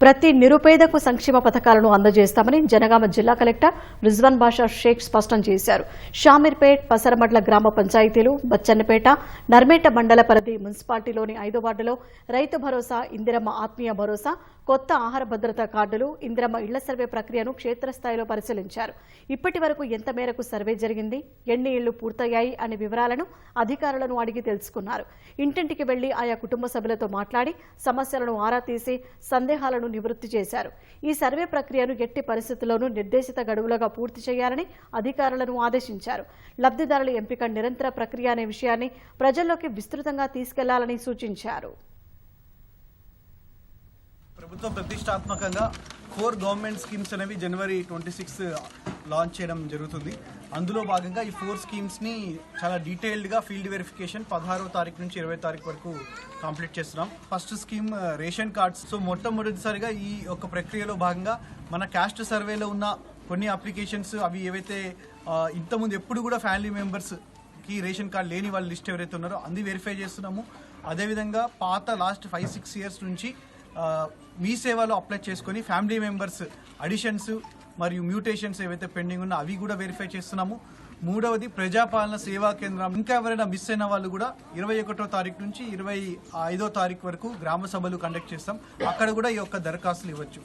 ప్రతి నిరుపేదకు సంక్షేమ పథకాలను అందజేస్తామని జనగామ జిల్లా కలెక్టర్ రిజ్వాన్ బాషా షేక్ స్పష్టం చేశారు. షామీర్పేట్, పసరమడ్ల గ్రామ పంచాయతీలు, బచ్చన్నపేట, నర్మేట మండల పరిధి మున్సిపాలిటీలోని 5వ వార్డులో రైతు భరోసా, ఇందిరమ్మ ఆత్మీయ భరోసా, కొత్త ఆహార భద్రతా కార్డులు, ఇందిరమ్మ ఇళ్ల సర్వే ప్రక్రియను క్షేత్రస్థాయిలో పరిశీలించారు. ఇప్పటి వరకు ఎంత మేరకు సర్వే జరిగింది, ఎన్ని ఇళ్లు పూర్తయ్యాయి అనే వివరాలను అధికారులను అడిగి తెలుసుకున్నారు. ఇంటింటికి వెళ్లి ఆయా కుటుంబ సభ్యులతో మాట్లాడి సమస్యలను ఆరా తీసి సందేహాలను నివృత్తి చేశారు. ఈ సర్వే ప్రక్రియను ఎట్టి పరిస్థితుల్లోనూ నిర్దేశిత గడువులుగా పూర్తి చేయాలని అధికారులను ఆదేశించారు. లబ్ధిదారుల ఎంపిక నిరంతర ప్రక్రియ అనే విషయాన్ని ప్రజల్లోకి విస్తృతంగా తీసుకెళ్లాలని సూచించారు. ప్రభుత్వం ప్రతిష్టాత్మకంగా 4 గవర్నమెంట్ స్కీమ్స్ అనేవి జనవరి 26 లాంచ్ చేయడం జరుగుతుంది. అందులో భాగంగా ఈ 4 స్కీమ్స్ని చాలా డీటెయిల్డ్గా ఫీల్డ్ వెరిఫికేషన్ 16వ తారీఖు నుంచి 20వ తారీఖు వరకు కంప్లీట్ చేస్తున్నాం. First scheme ration cards. So మొట్టమొదటిసారిగా ఈ యొక్క ప్రక్రియలో భాగంగా మన క్యాస్ట్ సర్వేలో ఉన్న కొన్ని అప్లికేషన్స్ అవి ఏవైతే ఇంతకుముందు ఎప్పుడు కూడా ఫ్యామిలీ మెంబర్స్కి రేషన్ కార్డ్ లేని వాళ్ళ లిస్ట్ ఎవరైతే ఉన్నారో అది వెరిఫై చేస్తున్నాము. అదేవిధంగా పాత లాస్ట్ 5-6 ఇయర్స్ నుంచి మీ సేవలో అప్లై చేసుకొని ఫ్యామిలీ మెంబర్స్ అడిషన్స్ మరియు మ్యూటేషన్స్ ఏవైతే పెండింగ్ ఉన్నా అవి కూడా వెరిఫై చేస్తున్నాము. మూడవది ప్రజాపాలన సేవా కేంద్రం. ఇంకా ఎవరైనా మిస్ అయిన వాళ్ళు కూడా 21వ తారీఖు నుంచి 25వ తారీఖు వరకు గ్రామ సభలు కండక్ట్ చేస్తాం. అక్కడ కూడా ఈ యొక్క దరఖాస్తులు ఇవ్వచ్చు.